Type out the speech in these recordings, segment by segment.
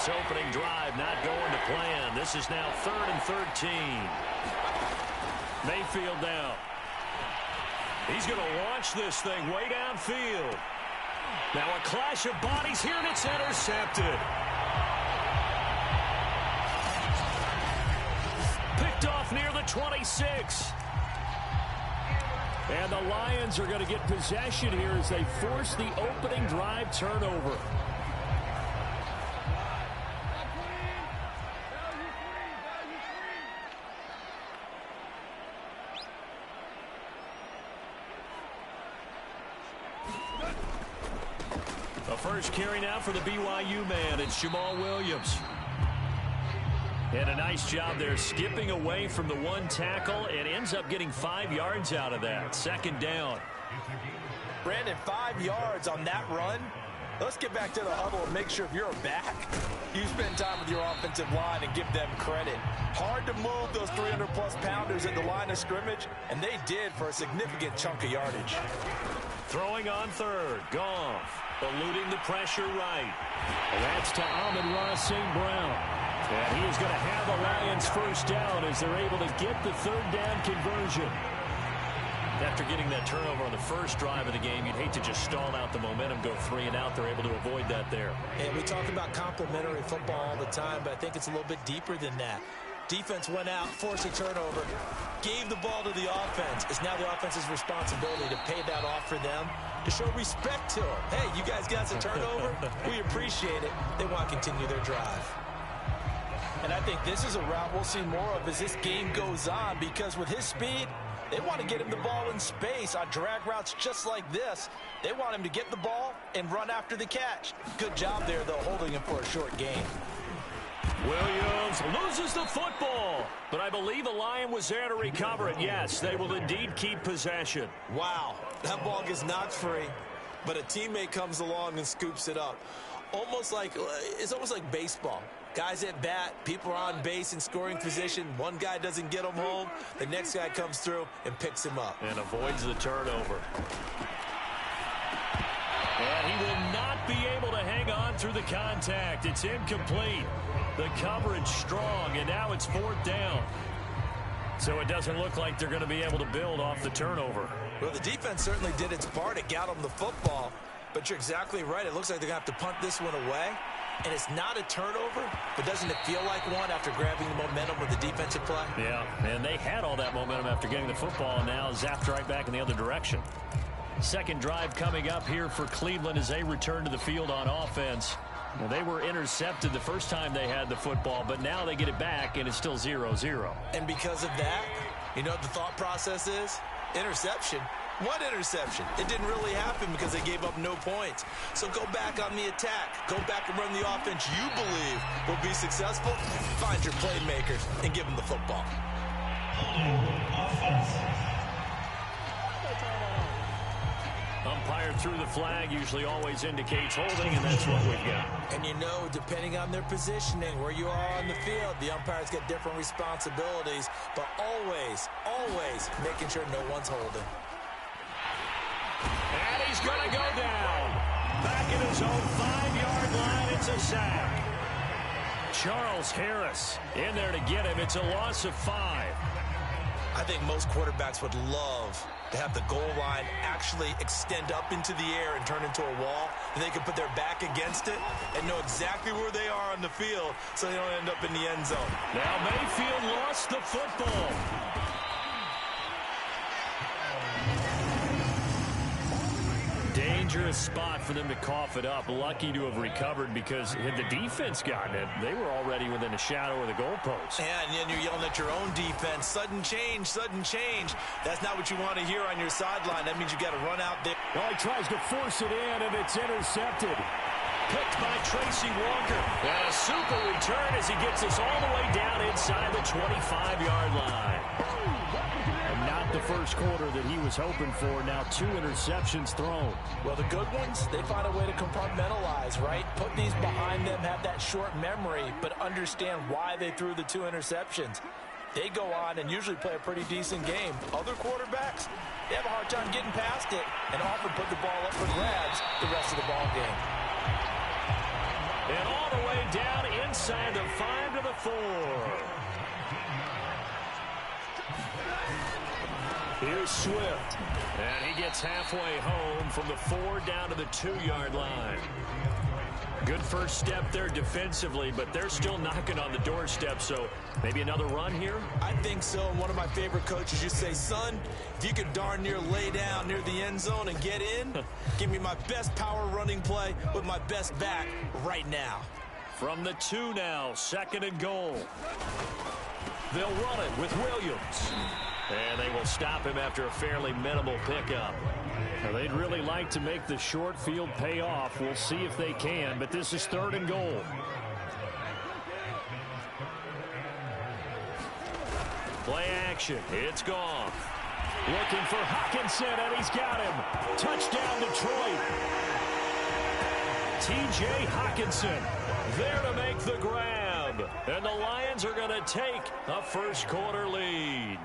This opening drive not going to plan. This is now 3rd and 13. Mayfield down. He's going to launch this thing way downfield. Now a clash of bodies here, and it's intercepted. Picked off near the 26. And the Lions are going to get possession here as they force the opening drive turnover. The first carry now for the BYU man. It's Jamal Williams. And a nice job there skipping away from the one tackle and ends up getting 5 yards out of that. 2nd down. Brandon, 5 yards on that run. Let's get back to the huddle and make sure if you're a back, you spend time with your offensive line and give them credit. Hard to move those 300-plus pounders at the line of scrimmage, and they did for a significant chunk of yardage. Throwing on 3rd. Goff eluding the pressure right. And that's to Amon-Ra St. Brown. And he is going to have the Lions first down as they're able to get the 3rd down conversion. After getting that turnover on the first drive of the game, you'd hate to just stall out the momentum, go 3 and out. They're able to avoid that there. And we talk about complementary football all the time, but I think it's a little bit deeper than that. Defense went out, forced a turnover, gave the ball to the offense. It's now the offense's responsibility to pay that off for them, to show respect to them. Hey, you guys got some turnover? We appreciate it. They want to continue their drive. And I think this is a route we'll see more of as this game goes on, because with his speed, they want to get him the ball in space on drag routes just like this. They want him to get the ball and run after the catch. Good job there, though, holding him for a short gain. Williams loses the football, but I believe the Lion was there to recover it. Yes, they will indeed keep possession. Wow, that ball gets knocked free, but a teammate comes along and scoops it up. It's almost like baseball. Guys at bat, people are on base in scoring position. One guy doesn't get him home. The next guy comes through and picks him up. And avoids the turnover. And he will not be able to hang on through the contact. It's incomplete. The coverage strong, and now it's 4th down. So it doesn't look like they're going to be able to build off the turnover. Well, the defense certainly did its part. It got them the football. But you're exactly right. It looks like they're going to have to punt this one away. And it's not a turnover, but doesn't it feel like one after grabbing the momentum with the defensive play? Yeah, and they had all that momentum after getting the football, and now zapped right back in the other direction. 2nd drive coming up here for Cleveland as they return to the field on offense. Well, they were intercepted the first time they had the football, but now they get it back, and it's still 0-0. And because of that, you know what the thought process is? Interception. What interception? It didn't really happen because they gave up no points. So go back on the attack. Go back and run the offense you believe will be successful. Find your playmakers and give them the football. Umpire threw the flag, usually always indicates holding, and that's what we've got. And you know, depending on their positioning, where you are on the field, the umpires get different responsibilities, but always, always making sure no one's holding. And he's going to go down. Back in his own 5-yard line, it's a sack. Charles Harris in there to get him. It's a loss of 5. I think most quarterbacks would love to have the goal line actually extend up into the air and turn into a wall, and they can put their back against it and know exactly where they are on the field so they don't end up in the end zone. Now Mayfield lost the football. Dangerous spot for them to cough it up. Lucky to have recovered, because had the defense gotten it, they were already within a shadow of the goalpost. And then you're yelling at your own defense. Sudden change, sudden change. That's not what you want to hear on your sideline. That means you got to run out there. Well, he tries to force it in, and it's intercepted. Picked by Tracy Walker. And a super return as he gets us all the way down inside the 25-yard line. And not the first quarter that he was hoping for. Now 2 interceptions thrown. Well, the good ones, they find a way to compartmentalize, right? Put these behind them, have that short memory, but understand why they threw the 2 interceptions. They go on and usually play a pretty decent game. Other quarterbacks, they have a hard time getting past it and often put the ball up for grabs the rest of the ball game. And all the way down inside the 5 to the 4. Here's Swift. And he gets halfway home from the 4 down to the 2-yard line. Good first step there defensively, but they're still knocking on the doorstep, so maybe another run here? I think so. One of my favorite coaches used to say, son, if you could darn near lay down near the end zone and get in, give me my best power running play with my best back right now. From the 2 now, 2nd and goal. They'll run it with Williams. And they will stop him after a fairly minimal pickup. Now, they'd really like to make the short field pay off. We'll see if they can, but this is 3rd and goal. Play action. It's gone. Looking for Hockenson, and he's got him. Touchdown, Detroit. T.J. Hockenson there to make the grab. And the Lions are going to take a first-quarter lead.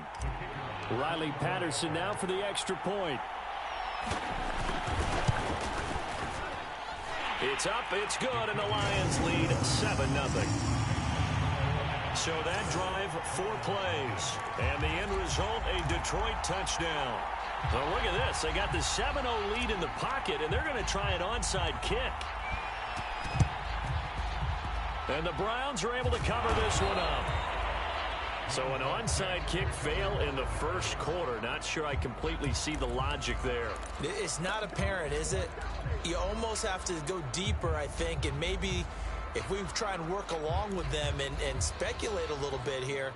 Riley Patterson now for the extra point. It's up, it's good, and the Lions lead 7-0. So that drive, 4 plays. And the end result, a Detroit touchdown. So look at this. They got the 7-0 lead in the pocket, and they're going to try an onside kick. And the Browns are able to cover this one up. So an onside kick fail in the first quarter. Not sure I completely see the logic there. It's not apparent, is it? You almost have to go deeper, I think, and maybe if we try and work along with them and speculate a little bit here,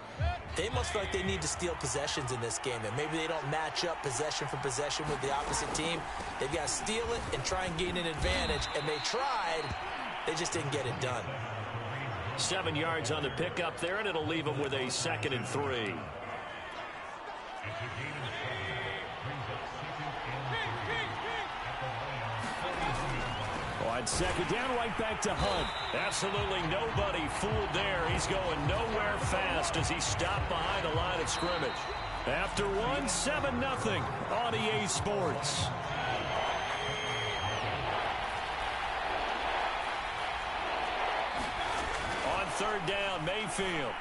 they must feel like they need to steal possessions in this game, and maybe they don't match up possession for possession with the opposite team. They've got to steal it and try and gain an advantage, and they tried. They just didn't get it done. 7 yards on the pickup there, and it'll leave them with a 2nd and 3. On 2nd down, right back to Hunt. Absolutely nobody fooled there. He's going nowhere fast as he stopped behind the line of scrimmage. After 7-0 on EA Sports. On 3rd down, Mayfield.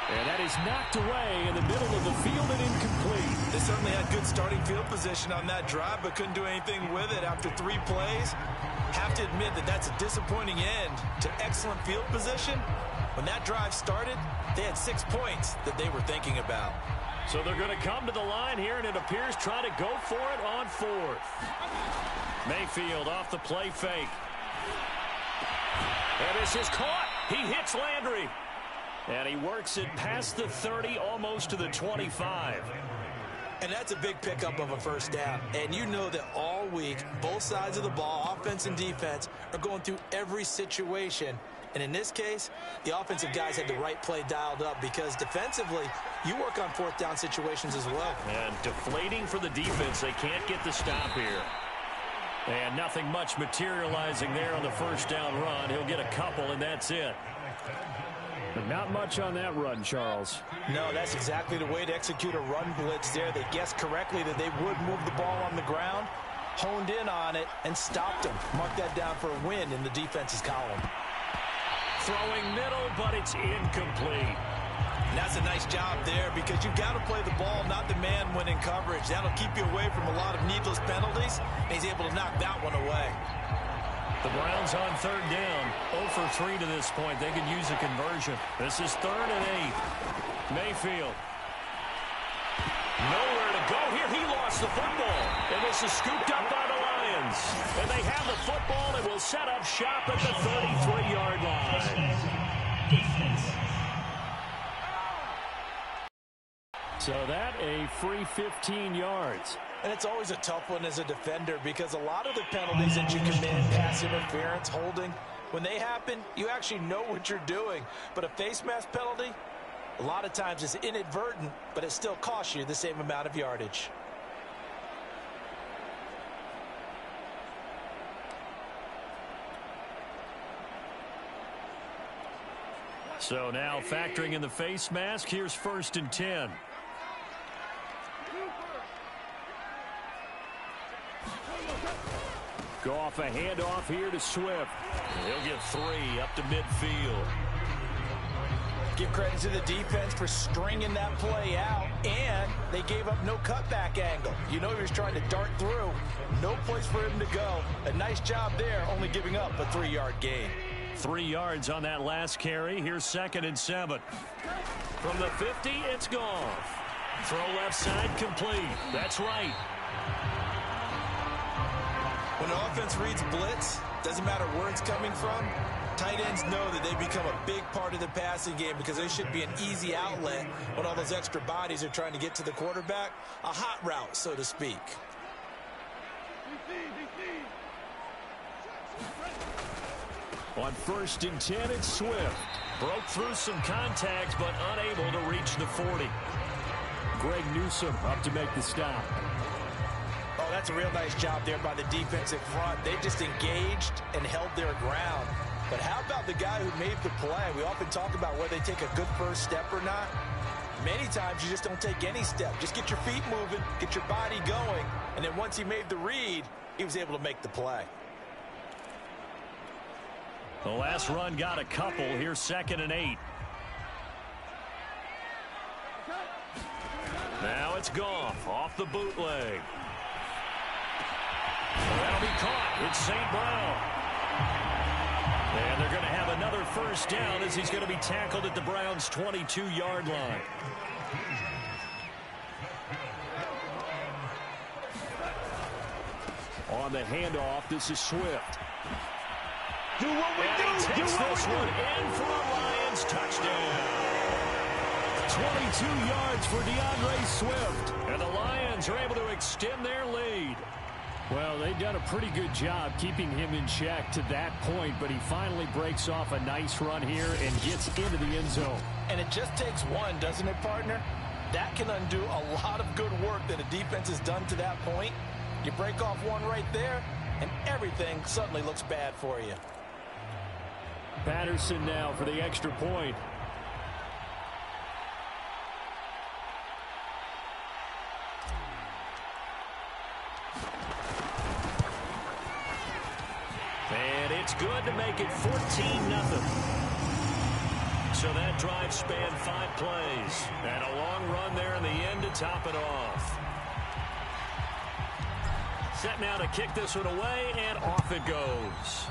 And that is knocked away in the middle of the field and incomplete. They certainly had good starting field position on that drive, but couldn't do anything with it after 3 plays. Have to admit that that's a disappointing end to excellent field position. When that drive started, they had 6 points that they were thinking about. So they're going to come to the line here, and it appears trying to go for it on 4th. Mayfield off the play fake. And this is caught. He hits Landry. And he works it past the 30, almost to the 25. And that's a big pickup of a first down. And you know that all week, both sides of the ball, offense and defense, are going through every situation. And in this case, the offensive guys had the right play dialed up because defensively, you work on 4th down situations as well. And deflating for the defense. They can't get the stop here. And nothing much materializing there on the first down run. He'll get a couple, and that's it. But not much on that run, Charles. No, that's exactly the way to execute a run blitz there. They guessed correctly that they would move the ball on the ground, honed in on it, and stopped them. Mark that down for a win in the defense's column. Throwing middle, but it's incomplete. And that's a nice job there because you've got to play the ball, not the man when in coverage. That'll keep you away from a lot of needless penalties, and he's able to knock that one away. The Browns on 3rd down, 0 for 3 to this point. They could use a conversion. This is 3rd and 8. Mayfield. Nowhere to go here. He lost the football. And this is scooped up by the Lions. And they have the football and will set up shop at the 33-yard line. So that a free 15 yards. And it's always a tough one as a defender because a lot of the penalties that you commit, pass interference, holding, when they happen, you actually know what you're doing. But a face mask penalty, a lot of times it's inadvertent, but it still costs you the same amount of yardage. So now factoring in the face mask, here's 1st and 10. Goff, a handoff here to Swift. He'll get 3 up to midfield. Give credit to the defense for stringing that play out, and they gave up no cutback angle. You know he was trying to dart through. No place for him to go. A nice job there, only giving up a 3-yard gain. 3 yards on that last carry. Here's 2nd and 7. From the 50, it's Goff. Throw left side complete. That's right. When the offense reads blitz, doesn't matter where it's coming from, tight ends know that they become a big part of the passing game because they should be an easy outlet when all those extra bodies are trying to get to the quarterback. A hot route, so to speak. On 1st and 10, it's Swift. Broke through some contact, but unable to reach the 40. Greg Newsome up to make the stop. Oh, that's a real nice job there by the defensive front. They just engaged and held their ground. But how about the guy who made the play? We often talk about whether they take a good first step or not. Many times you just don't take any step. Just get your feet moving, get your body going, and then once he made the read, he was able to make the play. The last run got a couple. Here's 2nd and 8. Now it's Goff off the bootleg. That'll be caught. It's St. Brown. And they're going to have another first down as he's going to be tackled at the Browns' 22-yard line. On the handoff, this is Swift. Do what we and do. He takes this one in for a Lions touchdown. 22 yards for DeAndre Swift. And the Lions are able to extend their lead. Well, they've done a pretty good job keeping him in check to that point, but he finally breaks off a nice run here and gets into the end zone. And it just takes one, doesn't it, partner? That can undo a lot of good work that a defense has done to that point. You break off one right there, and everything suddenly looks bad for you. Patterson now for the extra point. And it's good to make it 14-0. So that drive spanned 5 plays. And a long run there in the end to top it off. Set now to kick this one away, and off it goes.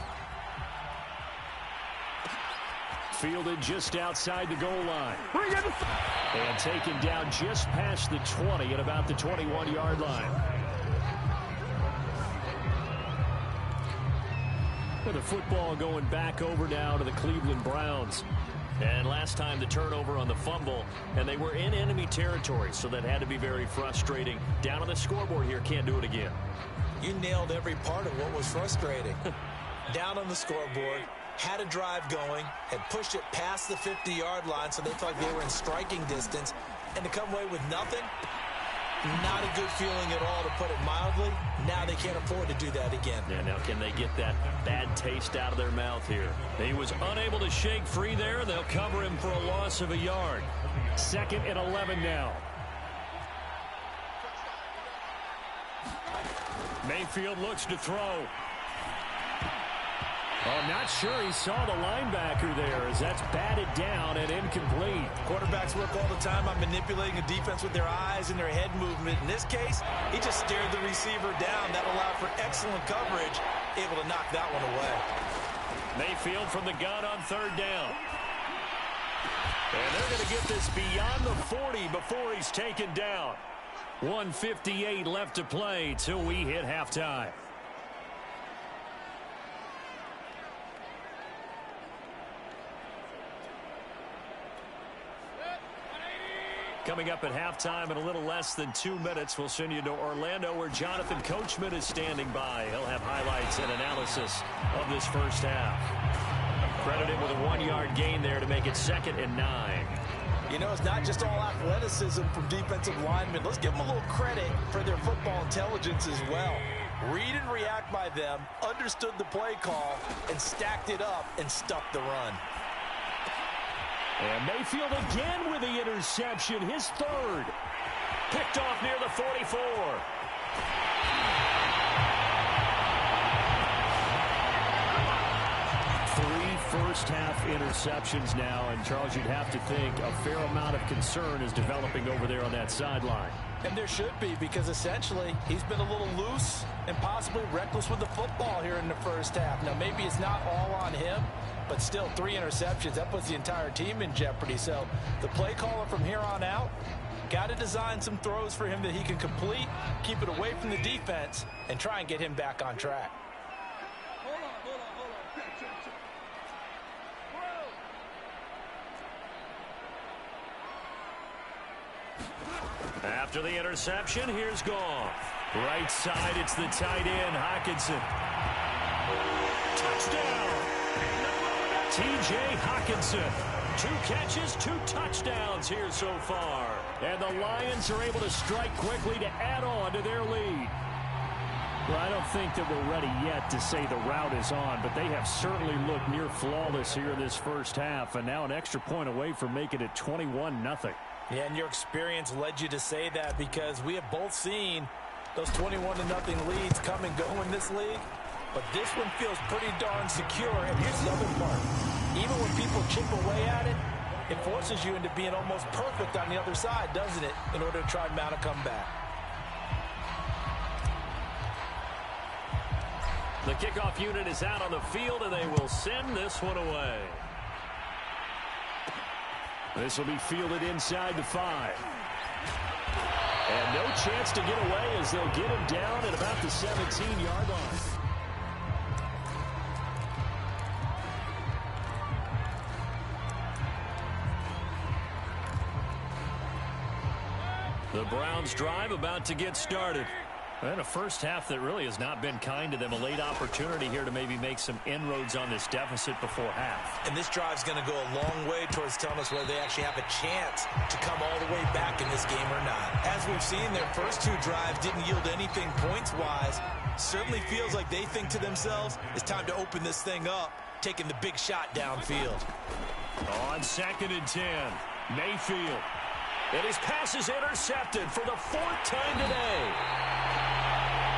Fielded just outside the goal line. And taken down just past the 20 at about the 21-yard line. With the football going back over now to the Cleveland Browns. And last time the turnover on the fumble, and they were in enemy territory, so that had to be very frustrating. Down on the scoreboard here, can't do it again. You nailed every part of what was frustrating. Down on the scoreboard, had a drive going, had pushed it past the 50-yard line so they felt like they were in striking distance, and to come away with nothing, not a good feeling at all, to put it mildly. Now they can't afford to do that again. Yeah, now can they get that bad taste out of their mouth here? He was unable to shake free there. They'll cover him for a loss of a yard. 2nd and 11 now. Mayfield looks to throw. Oh, I'm not sure he saw the linebacker there as that's batted down and incomplete. Quarterbacks work all the time on manipulating a defense with their eyes and their head movement. In this case, he just stared the receiver down. That allowed for excellent coverage, able to knock that one away. Mayfield from the gun on 3rd down. And they're going to get this beyond the 40 before he's taken down. 1:58 left to play till we hit halftime. Coming up at halftime in a little less than 2 minutes, we'll send you to Orlando where Jonathan Coachman is standing by. He'll have highlights and analysis of this first half. Credited with a 1-yard gain there to make it 2nd and 9. You know, it's not just all athleticism from defensive linemen. Let's give them a little credit for their football intelligence as well. Read and react by them, understood the play call, and stacked it up and stuffed the run. And Mayfield again with the interception, his 3rd. Picked off near the 44. first half interceptions now, and Charles, you'd have to think a fair amount of concern is developing over there on that sideline. And there should be, because essentially he's been a little loose and possibly reckless with the football here in the first half. Now, maybe it's not all on him, but still 3 interceptions. That puts the entire team in jeopardy. So the play caller from here on out got to design some throws for him that he can complete, keep it away from the defense, and try and get him back on track. After the interception, here's Goff. Right side, it's the tight end, Hockenson. Touchdown! T.J. Hockenson. 2 catches, 2 touchdowns here so far. And the Lions are able to strike quickly to add on to their lead. Well, I don't think that we're ready yet to say the route is on, but they have certainly looked near flawless here in this first half, and now an extra point away from making it 21-0. Yeah, and your experience led you to say that, because we have both seen those 21-0 leads come and go in this league. But this one feels pretty darn secure. And here's the other part. Even when people chip away at it, it forces you into being almost perfect on the other side, doesn't it, in order to try and mount a comeback. The kickoff unit is out on the field, and they will send this one away. This will be fielded inside the 5. And no chance to get away as they'll get him down at about the 17-yard line. The Browns drive about to get started. And a first half that really has not been kind to them. A late opportunity here to maybe make some inroads on this deficit before half. And this drive's going to go a long way towards telling us whether they actually have a chance to come all the way back in this game or not. As we've seen, their first 2 drives didn't yield anything points-wise. Certainly feels like they think to themselves, it's time to open this thing up, taking the big shot downfield. On 2nd and 10, Mayfield. And his pass is intercepted for the 4th time today.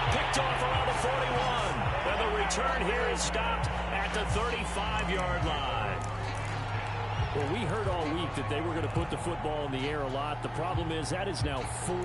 Picked off around the 41. And the return here is stopped at the 35-yard line. Well, we heard all week that they were going to put the football in the air a lot. The problem is that is now 4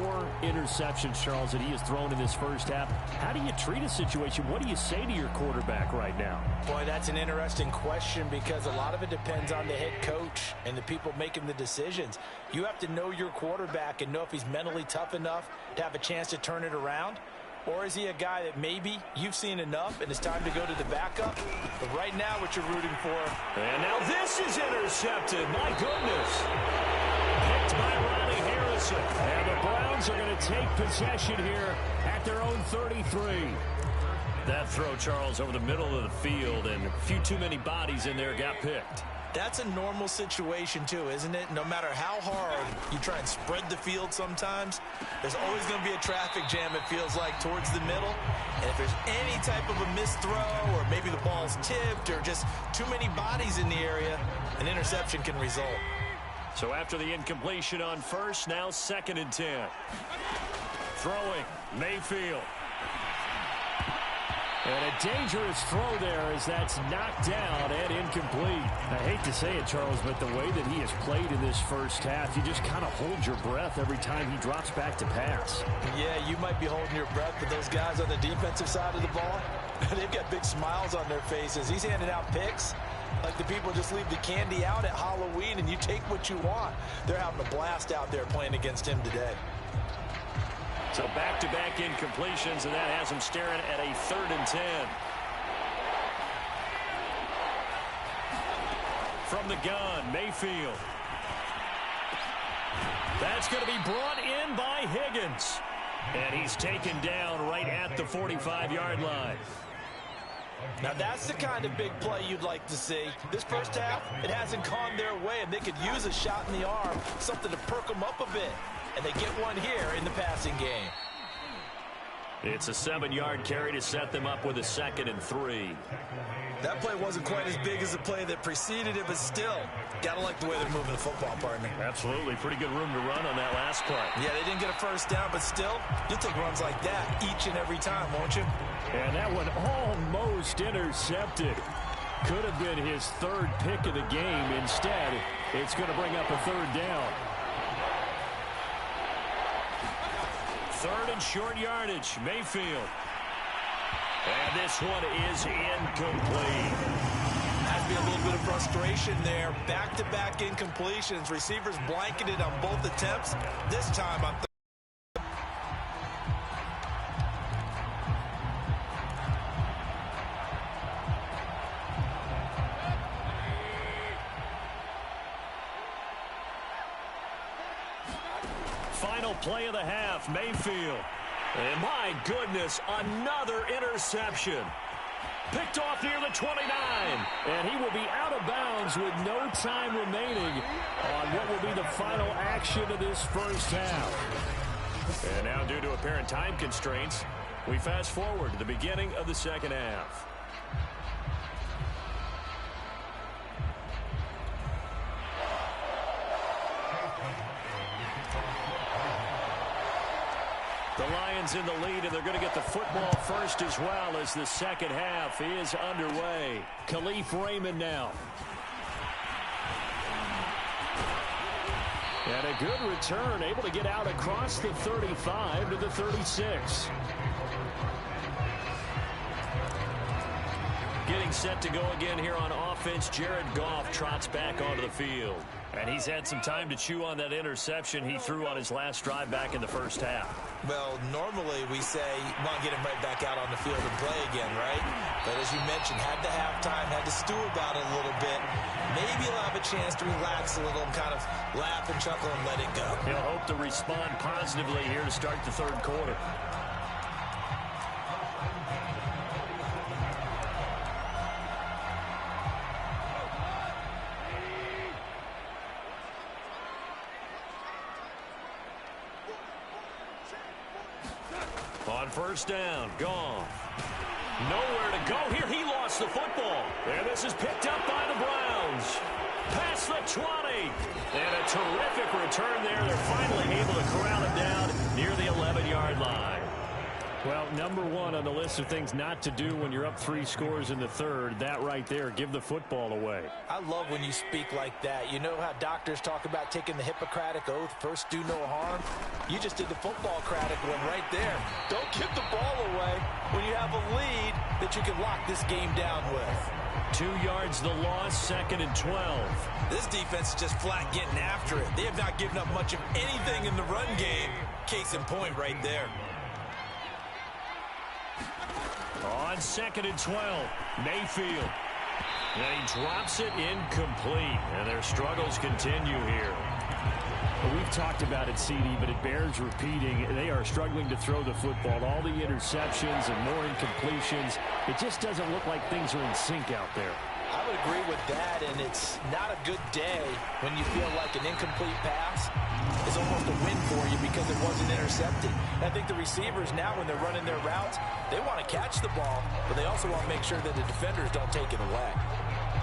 interceptions, Charles, that he has thrown in this first half. How do you treat a situation? What do you say to your quarterback right now? Boy, that's an interesting question, because a lot of it depends on the head coach and the people making the decisions. You have to know your quarterback and know if he's mentally tough enough to have a chance to turn it around. Or is he a guy that maybe you've seen enough and it's time to go to the backup? But right now, what you're rooting for. And now this is intercepted. My goodness. Picked by Ronnie Harrison. And the Browns are going to take possession here at their own 33. That throw, Charles, over the middle of the field, and a few too many bodies in there got picked. That's a normal situation, too, isn't it? No matter how hard you try and spread the field sometimes, there's always going to be a traffic jam, it feels like, towards the middle. And if there's any type of a missed throw, or maybe the ball's tipped, or just too many bodies in the area, an interception can result. So after the incompletion on first, now 2nd and 10. Throwing, Mayfield. And a dangerous throw there as that's knocked down and incomplete. I hate to say it, Charles, but the way that he has played in this first half, you just kind of hold your breath every time he drops back to pass. Yeah, you might be holding your breath, but those guys on the defensive side of the ball, they've got big smiles on their faces. He's handing out picks like the people just leave the candy out at Halloween and you take what you want. They're having a blast out there playing against him today. So back-to-back incompletions, and that has him staring at a 3rd and 10. From the gun, Mayfield. That's going to be brought in by Higgins. And he's taken down right at the 45-yard line. Now, that's the kind of big play you'd like to see. This first half, it hasn't gone their way, and they could use a shot in the arm, something to perk them up a bit. And they get one here in the passing game. It's a 7-yard carry to set them up with a 2nd and 3. That play wasn't quite as big as the play that preceded it, but still, gotta like the way they're moving the football, partner. Absolutely. Pretty good room to run on that last play. Yeah, they didn't get a first down, but still, you'll take runs like that each and every time, won't you? And that one almost intercepted. Could have been his third pick of the game. Instead, it's going to bring up a third down. Third and short yardage. Mayfield. And this one is incomplete. Has been a little bit of frustration there. Back-to-back incompletions. Receivers blanketed on both attempts. This time on Final play of the half. Mayfield. And my goodness, another interception. Picked off near the 29. And he will be out of bounds with no time remaining on what will be the final action of this first half. And now, due to apparent time constraints, we fast forward to the beginning of the second half. The Lions in the lead, and they're going to get the football first as well as the second half is underway. Khalif Raymond now. And a good return, able to get out across the 35 to the 36. Getting set to go again here on offense. Jared Goff trots back onto the field. And he's had some time to chew on that interception he threw on his last drive back in the first half. Well, normally we say, well, get him right back out on the field and play again, right? But as you mentioned, had the halftime, had to stew about it a little bit. Maybe he'll have a chance to relax a little and kind of laugh and chuckle and let it go. He'll hope to respond positively here to start the third quarter. On first down, Goff. Nowhere to go here. He lost the football. And this is picked up by the Browns. Past the 20. And a terrific return there. They're finally able to corral it down near the 11-yard line. Well, number one on the list of things not to do when you're up 3 scores in the third, that right there, give the football away. I love when you speak like that. You know how doctors talk about taking the Hippocratic Oath, first do no harm? You just did the football-cratic one right there. Don't give the ball away when you have a lead that you can lock this game down with. 2 yards the loss, second and 12. This defense is just flat getting after it. They have not given up much of anything in the run game. Case in point right there. On second and 12, Mayfield. And he drops it incomplete. And their struggles continue here. Well, we've talked about it, CD, but it bears repeating. They are struggling to throw the football. All the interceptions and more incompletions. It just doesn't look like things are in sync out there. I would agree with that, and it's not a good day when you feel like an incomplete pass is almost a win for you because it wasn't intercepted. And I think the receivers now, when they're running their routes, they want to catch the ball, but they also want to make sure that the defenders don't take it away.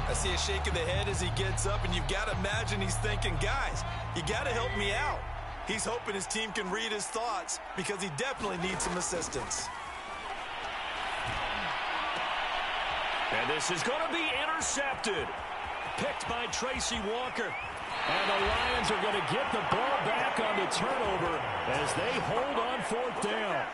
I see a shake of the head as he gets up, and you've got to imagine he's thinking, guys, you got to help me out. He's hoping his team can read his thoughts because he definitely needs some assistance. And this is going to be intercepted. Picked by Tracy Walker. And the Lions are going to get the ball back on the turnover as they hold on fourth down.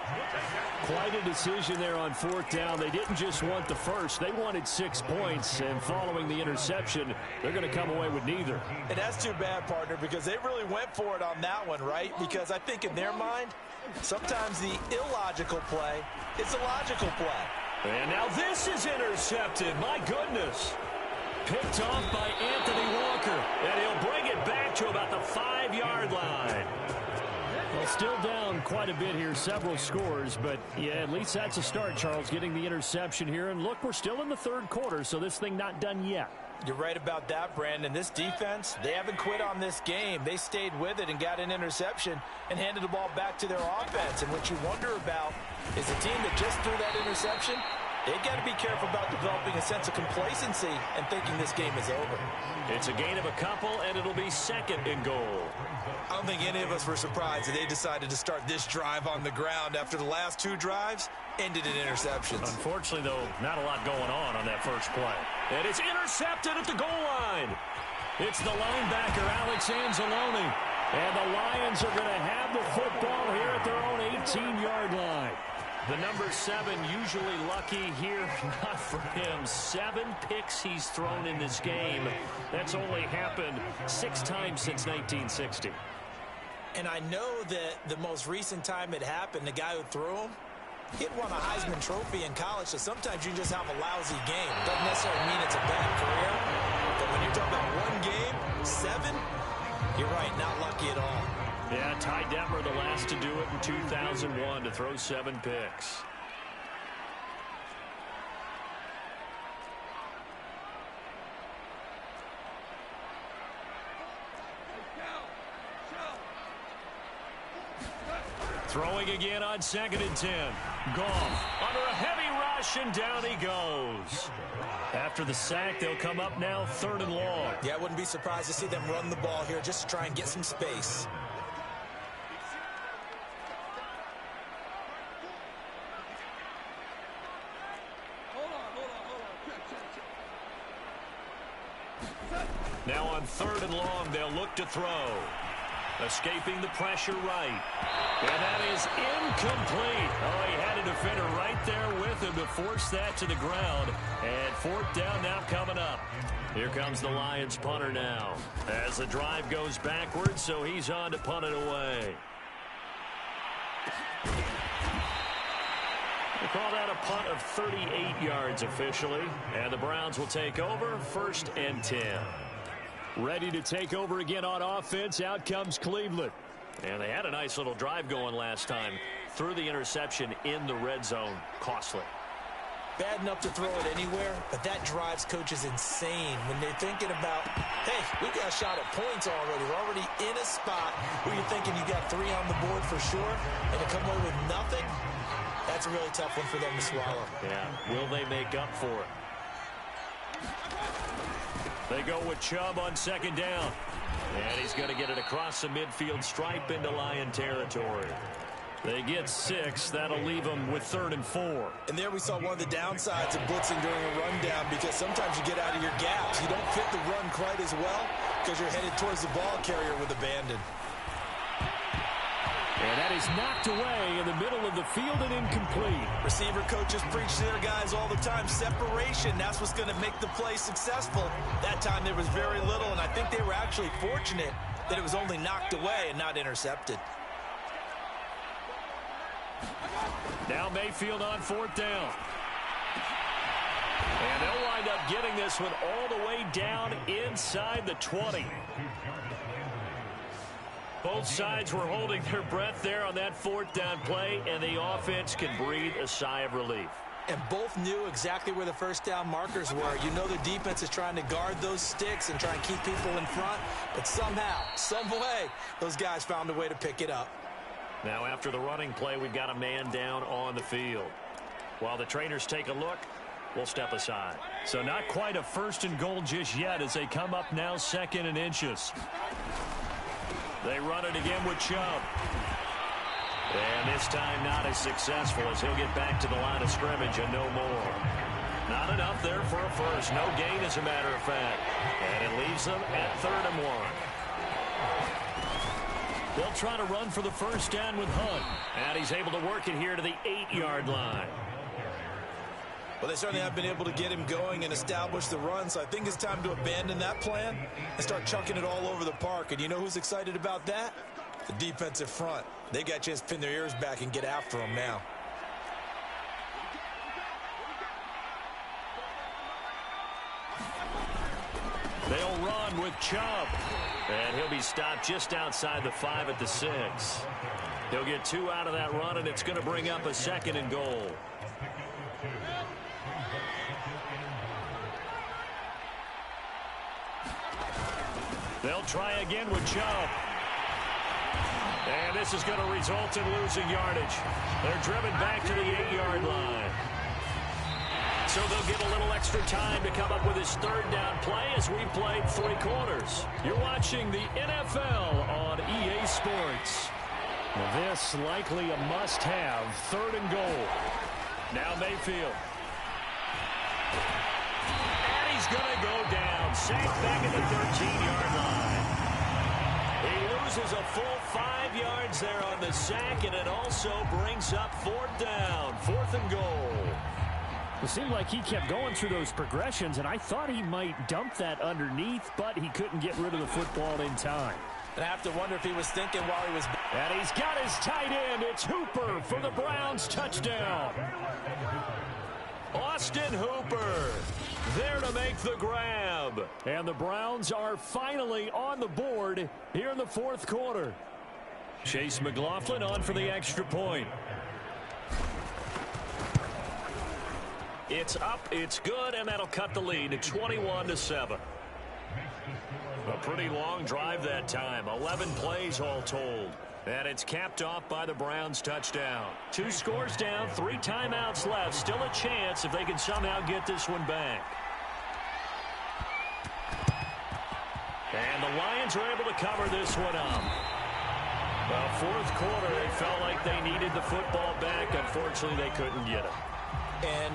Quite a decision there on fourth down. They didn't just want the first. They wanted 6 points. And following the interception, they're going to come away with neither. And that's too bad, partner, because they really went for it on that one, right? Because I think in their mind, sometimes the illogical play is a logical play. And now this is intercepted. My goodness. Picked off by Anthony Walker. And he'll bring it back to about the 5-yard line. Well, still down quite a bit here, several scores. But, yeah, at least that's a start, Charles, getting the interception here. And, look, we're still in the third quarter, so this thing not done yet. You're right about that, Brandon. This defense, they haven't quit on this game. They stayed with it and got an interception and handed the ball back to their offense. And what you wonder about is the team that just threw that interception, They got to be careful about developing a sense of complacency and thinking this game is over. It's a gain of a couple, and it'll be second and goal. I don't think any of us were surprised that they decided to start this drive on the ground after the last two drives ended in interceptions. Unfortunately, though, not a lot going on that first play. And it's intercepted at the goal line. It's the linebacker, Alex Anzalone. And the Lions are going to have the football here at their own 18-yard line. The number 7 usually lucky here. Not for him. 7 picks he's thrown in this game. That's only happened 6 times since 1960. And I know that the most recent time it happened, the guy who threw him, he had won a Heisman Trophy in college, so sometimes you just have a lousy game. Doesn't necessarily mean it's a bad career. But when you're talking about one game, 7, you're right, not lucky at all. Yeah, Ty Detmer, the last to do it in 2001, to throw 7 picks. Throwing again on 2nd and 10. Goff under a heavy rush, and down he goes. After the sack, they'll come up now 3rd and long. Yeah, I wouldn't be surprised to see them run the ball here just to try and get some space. Now on 3rd and long, they'll look to throw. Escaping the pressure right. And that is incomplete. Oh, he had a defender right there with him to force that to the ground. And 4th down now coming up. Here comes the Lions punter now. As the drive goes backwards, so he's on to punt it away. They call that a punt of 38 yards officially. And the Browns will take over 1st and 10. Ready to take over again on offense. Out comes Cleveland. And they had a nice little drive going last time. Threw the interception in the red zone. Costly. Bad enough to throw it anywhere, but that drives coaches insane when they're thinking about, hey, we got a shot at points already. We're already in a spot where you're thinking you got 3 on the board for sure, and to come away with nothing, that's a really tough one for them to swallow. Yeah, will they make up for it? They go with Chubb on 2nd down. And he's going to get it across the midfield stripe into Lion territory. They get 6. That'll leave them with 3rd and 4. And there we saw one of the downsides of blitzing during a rundown, because sometimes you get out of your gaps. You don't fit the run quite as well because you're headed towards the ball carrier with abandon. And that is knocked away in the middle of the field and incomplete. Receiver coaches preach to their guys all the time. Separation, that's what's going to make the play successful. That time there was very little, and I think they were actually fortunate that it was only knocked away and not intercepted. Now Mayfield on 4th down. And they'll wind up getting this one all the way down inside the 20. Both sides were holding their breath there on that 4th down play, and the offense can breathe a sigh of relief. And both knew exactly where the 1st down markers were. You know the defense is trying to guard those sticks and try and keep people in front, but somehow, some way, those guys found a way to pick it up. Now after the running play, we've got a man down on the field. While the trainers take a look, we'll step aside. So not quite a 1st and goal just yet as they come up now 2nd and inches. They run it again with Chubb. And this time not as successful as he'll get back to the line of scrimmage and no more. Not enough there for a first. No gain, as a matter of fact. And it leaves them at 3rd and 1. They'll try to run for the 1st down with Hunt. And he's able to work it here to the 8-yard line. Well, they certainly have been able to get him going and establish the run, so I think it's time to abandon that plan and start chucking it all over the park. And you know who's excited about that? The defensive front. They got a chance to pin their ears back and get after him now. They'll run with Chubb. And he'll be stopped just outside the 5 at the 6. He'll get 2 out of that run, and it's going to bring up a 2nd and goal. They'll try again with Chubb. And this is going to result in losing yardage. They're driven back to the 8-yard line. So they'll get a little extra time to come up with his third down play as we played 3 quarters. You're watching the NFL on EA Sports. This likely a must-have, 3rd and goal. Now Mayfield. And he's going to go down. Sacked back at the 13-yard line. He loses a full 5 yards there on the sack, and it also brings up 4th down, 4th and goal. It seemed like he kept going through those progressions, and I thought he might dump that underneath, but he couldn't get rid of the football in time. And I have to wonder if he was thinking while he was... And he's got his tight end. It's Hooper for the Browns touchdown. Austin Hooper there to make the grab. And the Browns are finally on the board here in the 4th quarter. Chase McLaughlin on for the extra point. It's up, it's good, and that'll cut the lead to 21-7. A pretty long drive that time, 11 plays all told. And it's capped off by the Browns touchdown. 2 scores down, 3 timeouts left. Still a chance if they can somehow get this one back. And the Lions are able to cover this one up. Well, 4th quarter, they felt like they needed the football back. Unfortunately, they couldn't get it. And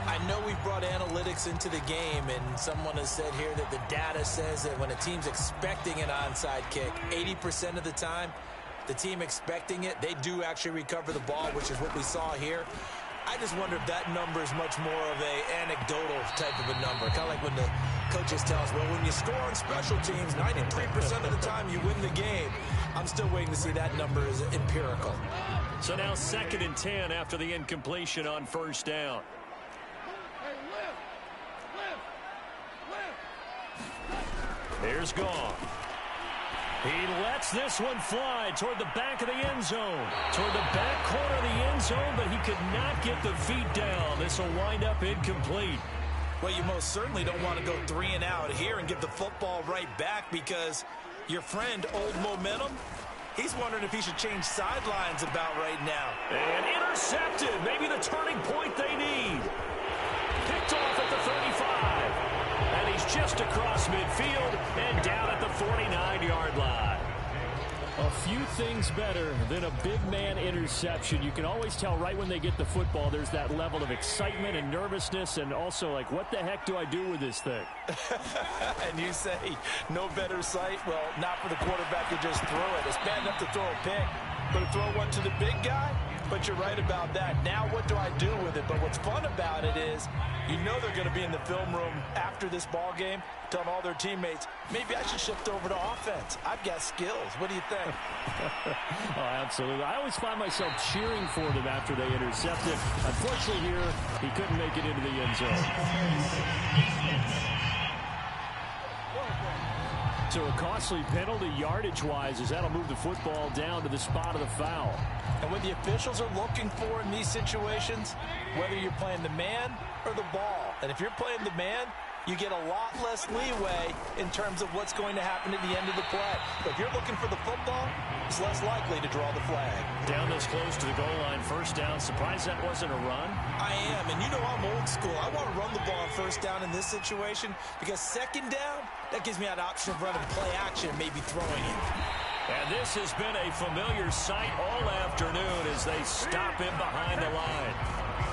I know we've brought analytics into the game, and someone has said here that the data says that when a team's expecting an onside kick, 80% of the time, the team expecting it, they do actually recover the ball, which is what we saw here. I just wonder if that number is much more of a anecdotal type of a number. Kind of like when the coaches tell us, well, when you score on special teams, 93% of the time you win the game. I'm still waiting to see that number is empirical. So now 2nd and 10 after the incompletion on 1st down. Here's Goff. He lets this one fly toward the back of the end zone. Toward the back corner of the end zone, but he could not get the feet down. This will wind up incomplete. Well, you most certainly don't want to go 3 and out here and give the football right back, because your friend, Old Momentum, he's wondering if he should change sidelines about right now. And intercepted. Maybe the turning point they need. Picked off at the 35. And he's just across midfield and down at the 49-yard line. A few things better than a big man interception. You can always tell right when they get the football, there's that level of excitement and nervousness, and also like, what the heck do I do with this thing? And you say no better sight? Well, not for the quarterback to just throw it. It's bad enough to throw a pick, but to throw one to the big guy? But you're right about that. Now what do I do with it? But what's fun about it is you know they're going to be in the film room after this ball game telling all their teammates, maybe I should shift over to offense. I've got skills. What do you think? Oh, absolutely. I always find myself cheering for them after they intercepted. Unfortunately here, he couldn't make it into the end zone. So a costly penalty yardage-wise, as that'll move the football down to the spot of the foul. And what the officials are looking for in these situations, whether you're playing the man or the ball, and if you're playing the man, you get a lot less leeway in terms of what's going to happen at the end of the play. But if you're looking for the football, it's less likely to draw the flag. Down this close to the goal line, 1st down. Surprised that wasn't a run? I am, and you know I'm old school. I want to run the ball on 1st down in this situation because 2nd down, that gives me that option of running play action, maybe throwing it. And this has been a familiar sight all afternoon as they stop him behind the line.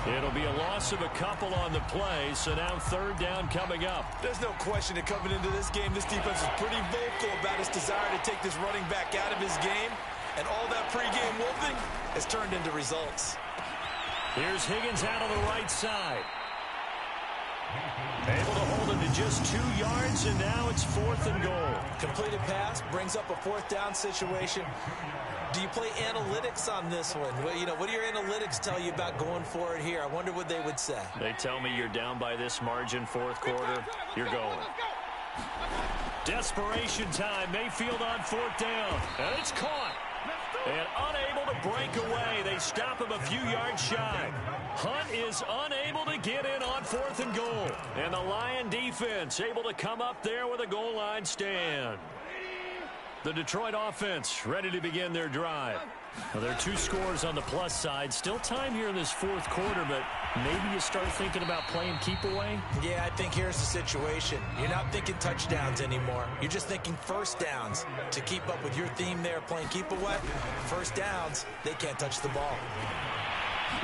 It'll be a loss of a couple on the play, so now 3rd down coming up. There's no question that coming into this game, this defense is pretty vocal about its desire to take this running back out of his game, and all that pregame wolfing has turned into results. Here's Higgins out on the right side. Able to hold him to just 2 yards, and now it's 4th and goal. Completed pass brings up a 4th down situation. Do you play analytics on this one? Well, you know, what do your analytics tell you about going for it here? I wonder what they would say. They tell me you're down by this margin, 4th quarter. You're going. Desperation time. Mayfield on 4th down. And it's caught. And unable to break away. They stop him a few yards shy. Hunt is unable to get in on 4th and goal. And the Lion defense able to come up there with a goal line stand. The Detroit offense ready to begin their drive. Well, there are 2 scores on the plus side. Still time here in this 4th quarter, but maybe you start thinking about playing keep away? Yeah, I think here's the situation. You're not thinking touchdowns anymore. You're just thinking first downs. To keep up with your theme there, playing keep away, first downs, they can't touch the ball.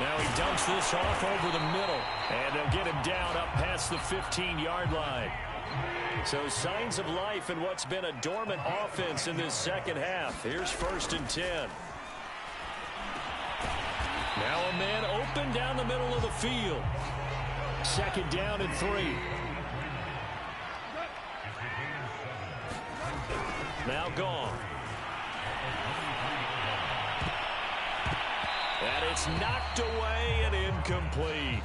Now he dumps this off over the middle, and they'll get him down up past the 15-yard line. So signs of life in what's been a dormant offense in this second half. Here's 1st and 10. Now a man open down the middle of the field. 2nd down and 3. Now gone. And it's knocked away and incomplete.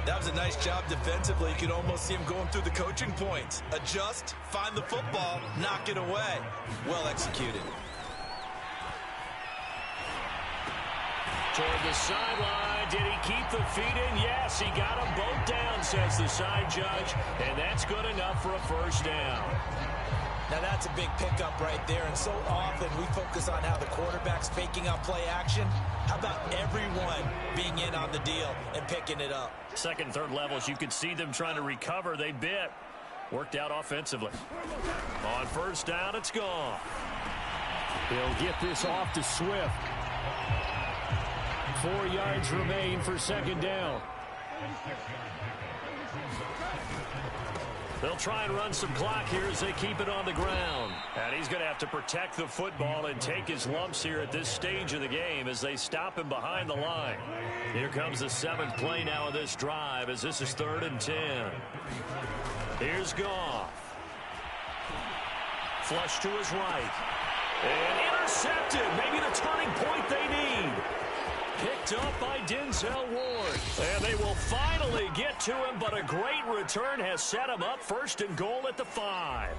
That was a nice job defensively. You could almost see him going through the coaching points. Adjust, find the football, knock it away. Well executed. Toward the sideline. Did he keep the feet in? Yes, he got them both down, says the side judge. And that's good enough for a first down. Now that's a big pickup right there, and so often we focus on how the quarterback's faking out play action. How about everyone being in on the deal and picking it up? 2nd, 3rd levels, you could see them trying to recover. They bit. Worked out offensively. On 1st down, it's gone. He'll get this off to Swift. 4 yards remain for 2nd down. They'll try and run some clock here as they keep it on the ground. And he's going to have to protect the football and take his lumps here at this stage of the game as they stop him behind the line. Here comes the 7th play now of this drive as this is 3rd and 10. Here's Goff. Flush to his right. And intercepted. Maybe the turning point they need. Picked up by Denzel Ward. And they will finally get to him, but a great return has set him up 1st and goal at the 5.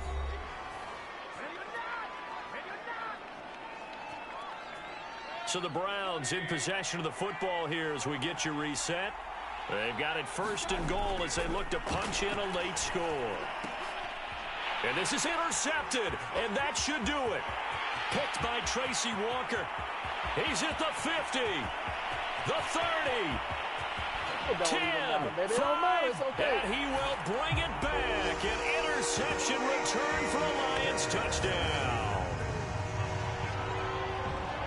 So the Browns in possession of the football here as we get you reset. They've got it 1st and goal as they look to punch in a late score. And this is intercepted, and that should do it. Picked by Tracy Walker. He's at the 50, the 30, 10, 5, and he will bring it back. An interception return for a Lions touchdown.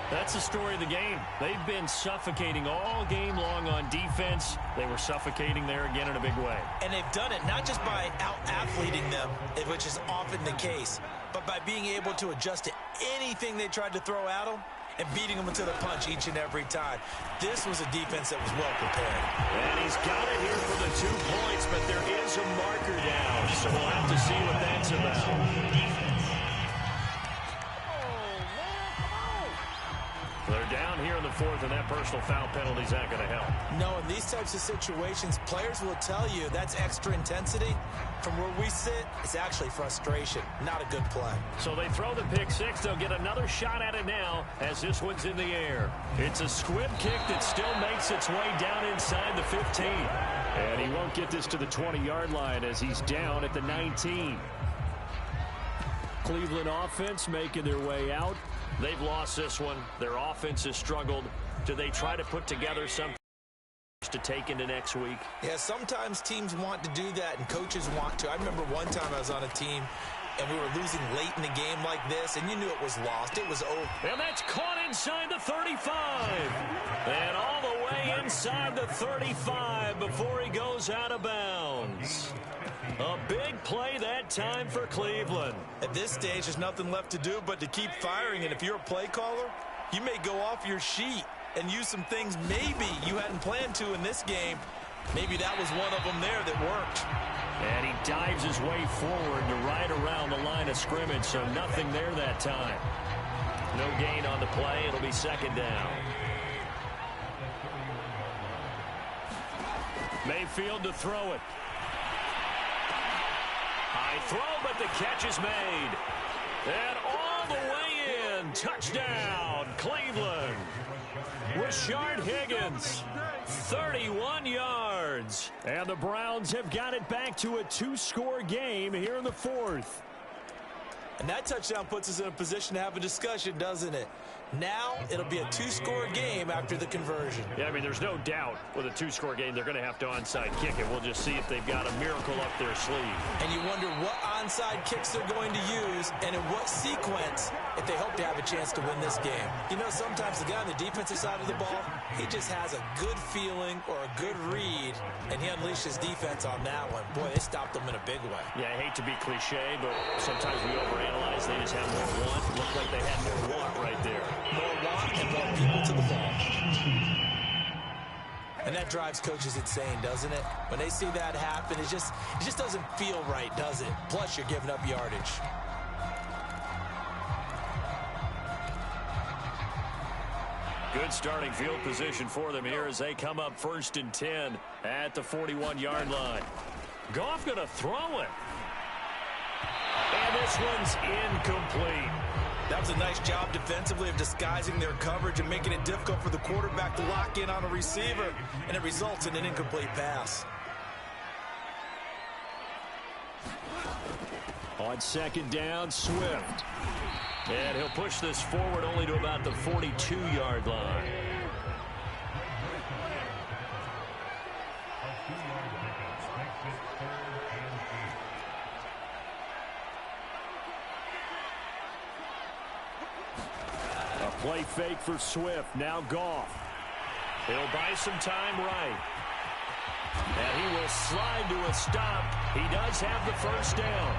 That's the story of the game. They've been suffocating all game long on defense. They were suffocating there again in a big way. And they've done it not just by out-athleting them, which is often the case, but by being able to adjust to anything they tried to throw at them and beating them to the punch each and every time. This was a defense that was well prepared. And he's got it here for the 2 points, but there is a marker down, so we'll have to see what that's about. They're down here in the 4th, and that personal foul penalty is not going to help. No, in these types of situations, players will tell you that's extra intensity. From where we sit, it's actually frustration, not a good play. So they throw the pick 6. They'll get another shot at it now as this one's in the air. It's a squib kick that still makes its way down inside the 15. And he won't get this to the 20-yard line as he's down at the 19. Cleveland offense making their way out. They've lost this one. Their offense has struggled. Do they try to put together something to take into next week? Yeah, sometimes teams want to do that, and coaches want to. I remember one time I was on a team, and we were losing late in the game like this, and you knew it was lost. It was over. And that's caught inside the 35. And all the way inside the 35 before he goes out of bounds. A big play that time for Cleveland. At this stage, there's nothing left to do but to keep firing. And if you're a play caller, you may go off your sheet and use some things maybe you hadn't planned to in this game. Maybe that was one of them there that worked. And he dives his way forward to right around the line of scrimmage, so nothing there that time. No gain on the play. It'll be 2nd down. Mayfield to throw it. High throw, but the catch is made. And all the way in. Touchdown, Cleveland. Rashard Higgins, 31 yards. And the Browns have got it back to a 2-score game here in the 4th. And that touchdown puts us in a position to have a discussion, doesn't it? Now it'll be a two-score game after the conversion. Yeah, I mean, there's no doubt with a two-score game they're going to have to onside kick it. We'll just see if they've got a miracle up their sleeve. And you wonder what onside kicks they're going to use and in what sequence if they hope to have a chance to win this game. You know, sometimes the guy on the defensive side of the ball, he just has a good feeling or a good read, and he unleashed his defense on that one. Boy, they stopped them in a big way. Yeah, I hate to be cliche, but sometimes we overanalyze. They just have more want. Looked like they had more want right there. More want and more people to the ball. And that drives coaches insane, doesn't it? When they see that happen, it just doesn't feel right, does it? Plus, you're giving up yardage. Good starting field position for them here as they come up 1st and 10 at the 41-yard line. Goff going to throw it. And this one's incomplete. That was a nice job defensively of disguising their coverage and making it difficult for the quarterback to lock in on a receiver, and it results in an incomplete pass. On 2nd down, Swift. And he'll push this forward only to about the 42-yard line. A play fake for Swift. Now Goff. He'll buy some time right. And he will slide to a stop. He does have the first down.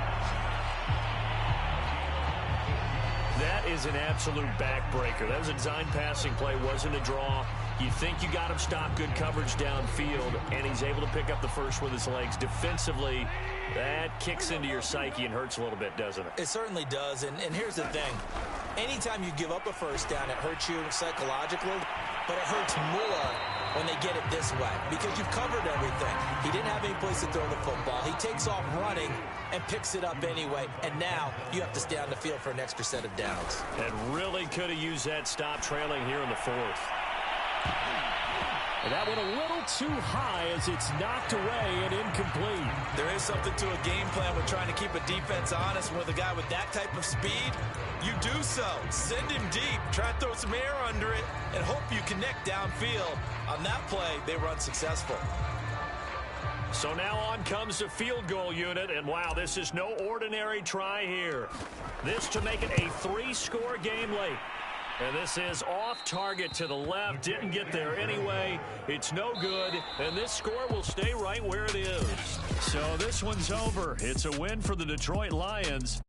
That is an absolute backbreaker. That was a design passing play, wasn't a draw. You think you got him stopped, good coverage downfield, and he's able to pick up the first with his legs. Defensively, that kicks into your psyche and hurts a little bit, doesn't it? It certainly does, and here's the thing. Anytime you give up a first down, it hurts you psychologically, but it hurts more when they get it this way because you've covered everything. He didn't have any place to throw the football. He takes off running and picks it up anyway, and now you have to stay on the field for an extra set of downs. And really could have used that stop trailing here in the 4th. And that went a little too high as it's knocked away and incomplete. There is something to a game plan with trying to keep a defense honest. With a guy with that type of speed, you do so. Send him deep, try to throw some air under it, and hope you connect downfield. On that play, they were unsuccessful. So now on comes the field goal unit, and wow, this is no ordinary try here. This to make it a 3-score game late. And this is off target to the left. Didn't get there anyway. It's no good. And this score will stay right where it is. So this one's over. It's a win for the Detroit Lions.